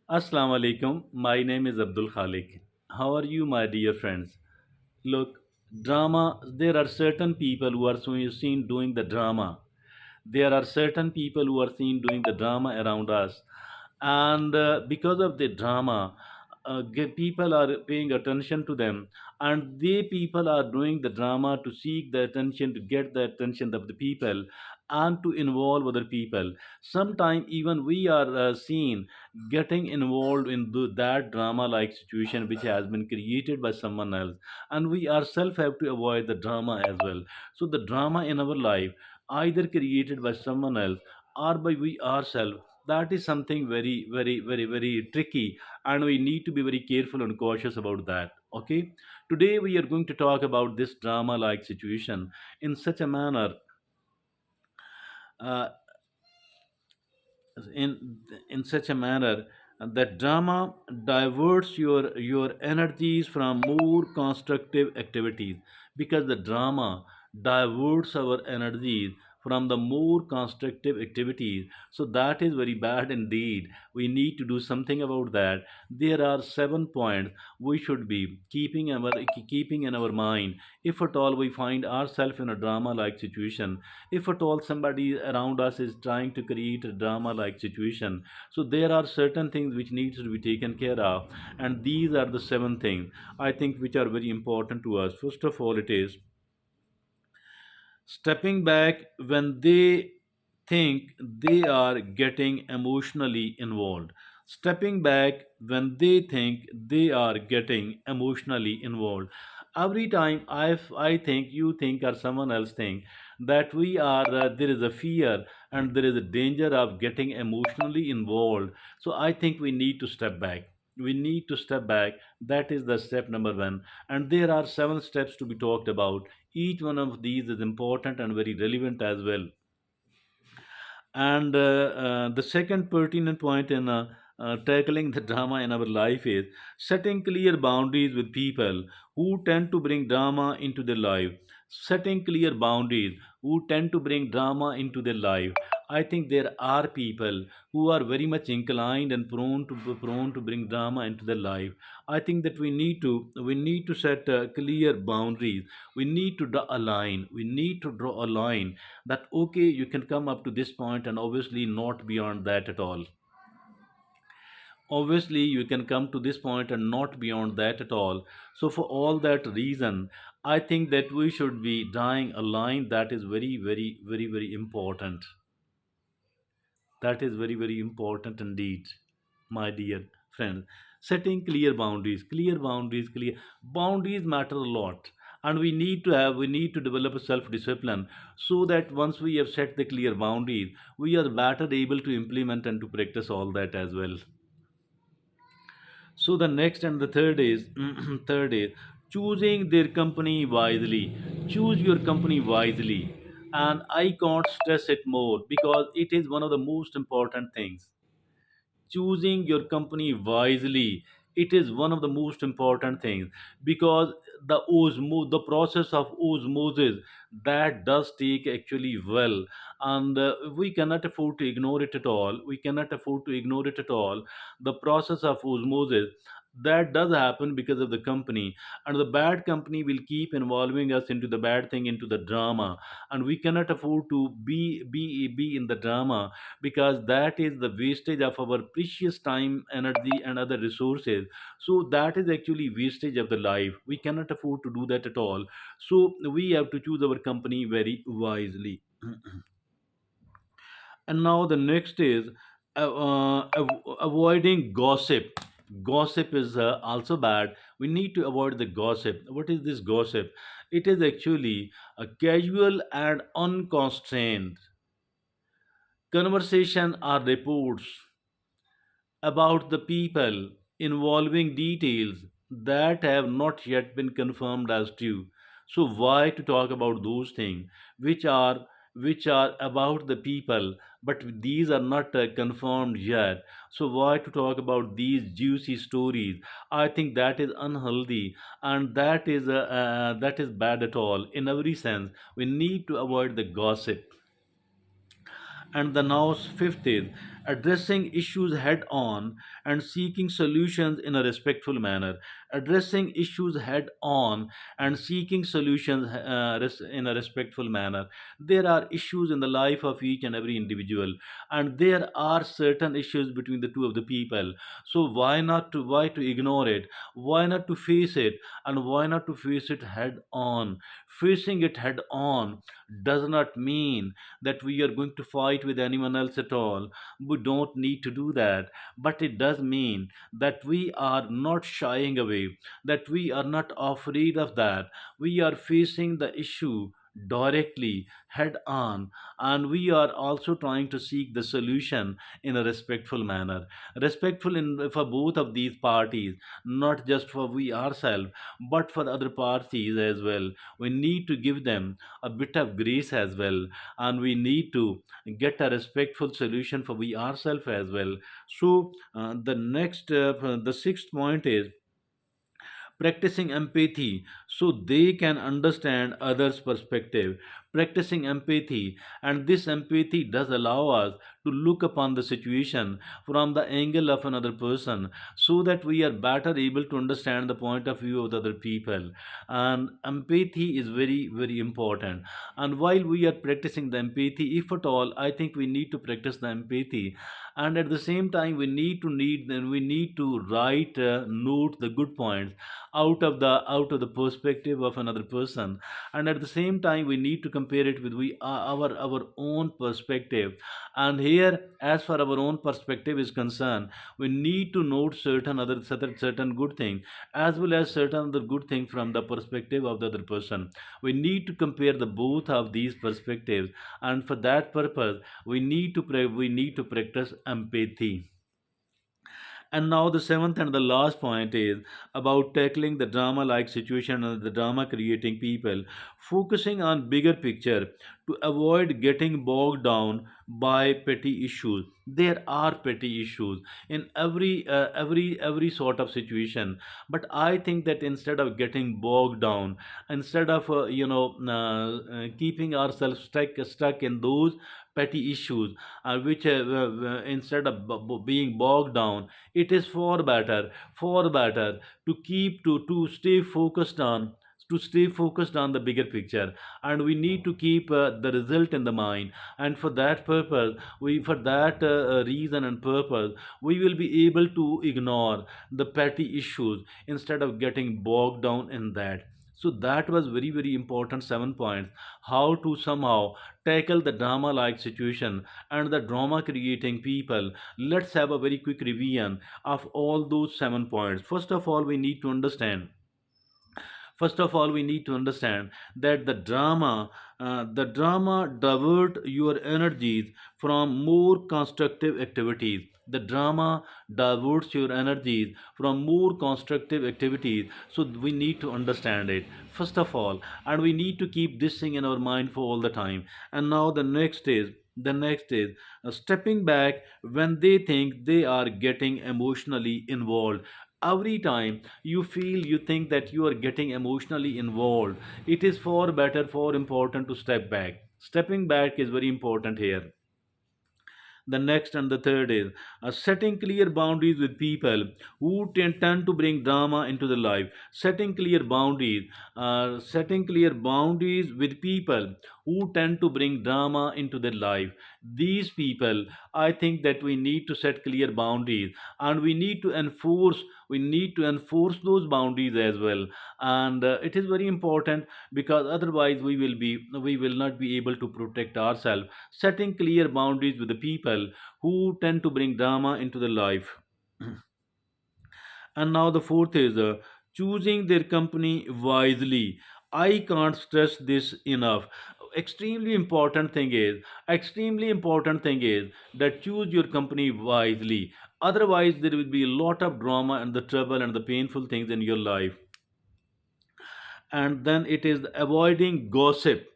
Assalamu alaikum. My name is Abdul Khalik. How are you, my dear friends? Look, drama, there are certain people who are seen doing the drama. There are certain people who are seen doing the drama around us. And because of the drama, people are paying attention to them. And they people are doing the drama to seek the attention, to get the attention of the people, and to involve other people. Sometimes even we are seen getting involved in that drama like situation which has been created by someone else, and we ourselves have to avoid the drama as well. So the drama in our life, either created by someone else or by we ourselves, that is something very tricky, and we need to be very careful and cautious about that. Okay, today we are going to talk about this drama like situation in such a manner, uh, in such a manner that drama diverts your energies from more constructive activities, because the drama diverts our energies from the more constructive activities. So that is very bad indeed. We need to do something about that. There are 7 points we should be keeping in our mind if at all we find ourselves in a drama like situation, if at all somebody around us is trying to create a drama like situation. So there are certain things which needs to be taken care of, and these are the 7 things I think which are very important to us. First of all, it is stepping back when they think they are getting emotionally involved. Stepping back when they think they are getting emotionally involved. Every time I think, you think, or someone else think that we are there is a fear and there is a danger of getting emotionally involved. So I think we need to step back. We need to step back. That is the step number one. And there are 7 steps to be talked about. Each one of these is important and very relevant as well. And the second pertinent point in tackling the drama in our life is setting clear boundaries with people who tend to bring drama into their life. Setting clear boundaries who tend to bring drama into their life. I think there are people who are very much inclined and prone to bring drama into their life. I think that we need to set clear boundaries. We need to draw a line. We need to draw a line that okay, you can come up to this point and obviously not beyond that at all. Obviously you can come to this point and not beyond that at all. So for all that reason, I think that we should be drawing a line that is very important. That is very important indeed, my dear friend. Setting clear boundaries matter a lot, and we need to develop a self discipline, so that once we have set the clear boundaries, we are better able to implement and to practice all that as well. So the next and the third is third is choosing their company wisely. Choose your company wisely. And I can't stress it more because it is one of the most important things. Choosing your company wisely, it is one of the most important things, because the process of osmosis, that does take actually well. And we cannot afford to ignore it at all. We cannot afford to ignore it at all. The process of osmosis, that does happen because of the company, and the bad company will keep involving us into the bad thing, into the drama, and we cannot afford to be in the drama, because that is the wastage of our precious time, energy, and other resources. So that is actually wastage of the life. We cannot afford to do that at all. So we have to choose our company very wisely. And now the next is avoiding gossip. Gossip is also bad. We need to avoid the gossip. What is this gossip? It is actually a casual and unconstrained conversation or reports about the people involving details that have not yet been confirmed as true. So why to talk about those things which are which are about the people, but these are not confirmed yet? So why to talk about these juicy stories? I think that is unhealthy, and that is bad at all in every sense. We need to avoid the gossip. And the now fifth is addressing issues head on and seeking solutions in a respectful manner. Addressing issues head on and seeking solutions in a respectful manner. There are issues in the life of each and every individual, and there are certain issues between the two of the people. So why to ignore it? Why not to face it? And why not to face it head on? Facing it head on does not mean that we are going to fight with anyone else at all. We don't need to do that. But it does mean that we are not shying away, that we are not afraid of that. We are facing the issue directly, head on, and we are also trying to seek the solution in a respectful manner. Respectful for both of these parties, not just for we ourselves, but for the other parties as well. We need to give them a bit of grace as well, and we need to get a respectful solution for we ourselves as well. So the sixth point is practicing empathy so they can understand others perspective. Practicing empathy, and this empathy does allow us to look upon the situation from the angle of another person, so that we are better able to understand the point of view of the other people. And empathy is very very important. And while we are practicing the empathy, if at all, I think we need to practice the empathy, and at the same time we need to write note the good points out of the perspective of another person. And at the same time we need to compare it with our own perspective. And here, as far our own perspective is concerned, we need to note certain good thing, as well as certain other good thing from the perspective of the other person. We need to compare the both of these perspectives, and for that purpose we need to practice empathy. And now the seventh and the last point is about tackling the drama like situation and the drama creating people, focusing on bigger picture to avoid getting bogged down by petty issues. There are petty issues in every sort of situation, but I think that instead of getting bogged down, instead of keeping ourselves stuck in those petty issues, instead of being bogged down, it is far better to keep to stay focused on, the bigger picture. And we need to keep the result in the mind. And for that purpose, we for that reason and purpose, we will be able to ignore the petty issues instead of getting bogged down in that. So that was very very important 7 points, how to somehow tackle the drama like situation and the drama creating people. Let's have a very quick revision of all those 7 points. First of all, we need to understand that the drama divert your energies from more constructive activities. The drama diverts your energies from more constructive activities. So we need to understand it first of all, and we need to keep this thing in our mind for all the time. And now the next is stepping back when they think they are getting emotionally involved. Every time you think that you are getting emotionally involved, it is far better, far important to step back. Stepping back is very important here. The next and the third is setting clear boundaries with people who tend to bring drama into the life. Setting clear boundaries with people who tend to bring drama into their life. These people, I think that we need to set clear boundaries, and we need to enforce those boundaries as well. And it is very important, because otherwise we will not be able to protect ourselves. Setting clear boundaries with the people who tend to bring drama into the life. And now the fourth is choosing their company wisely. I can't stress this enough. Extremely important thing is that choose your company wisely. Otherwise, there will be a lot of drama and the trouble and the painful things in your life. And then it is avoiding gossip.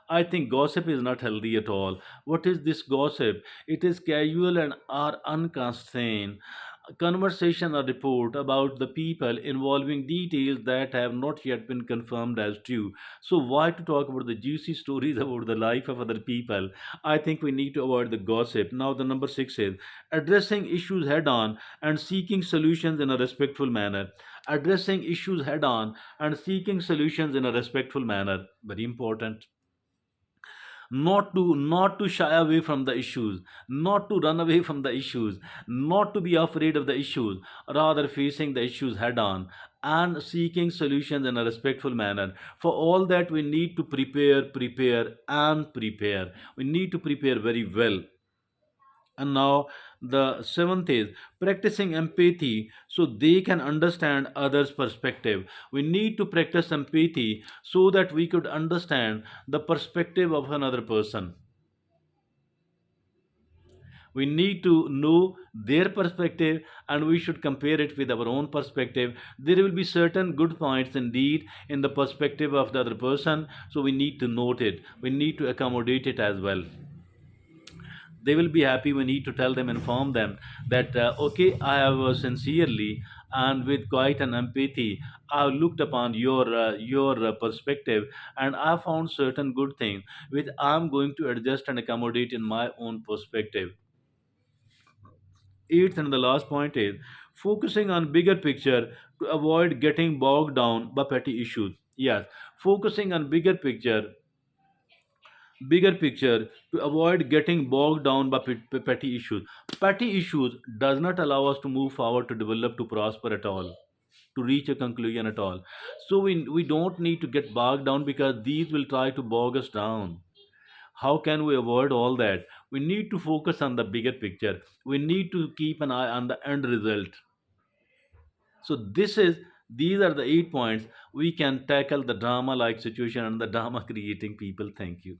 I think gossip is not healthy at all. What is this gossip? It is casual and are unconstrained. conversation or report about the people involving details that have not yet been confirmed as true. So, why to talk about the juicy stories about the life of other people? I think we need to avoid the gossip. Now, the number six is addressing issues head on and seeking solutions in a respectful manner. Addressing issues head on and seeking solutions in a respectful manner. Very important. Not to shy away from the issues, not to run away from the issues, not to be afraid of the issues, rather facing the issues head on and seeking solutions in a respectful manner. For all that, we need to prepare. We need to prepare very well. And now the seventh is practicing empathy so they can understand others' perspective. We need to practice empathy so that we could understand the perspective of another person. We need to know their perspective and we should compare it with our own perspective. There will be certain good points indeed in the perspective of the other person, so we need to note it. We need to accommodate it as well. They will be happy. We need to tell them, inform them that okay, I have sincerely and with quite an empathy, I have looked upon your perspective, and I found certain good things which I'm going to adjust and accommodate in my own perspective. Eighth and the last point is focusing on bigger picture to avoid getting bogged down by petty issues. Yes, focusing on bigger picture to avoid getting bogged down by petty issues. Petty issues does not allow us to move forward, to develop, to prosper at all, to reach a conclusion at all. So we don't need to get bogged down because these will try to bog us down. How can we avoid all that? We need to focus on the bigger picture. We need to keep an eye on the end result. So these are the 8 points we can tackle the drama like situation and the drama creating people. Thank you.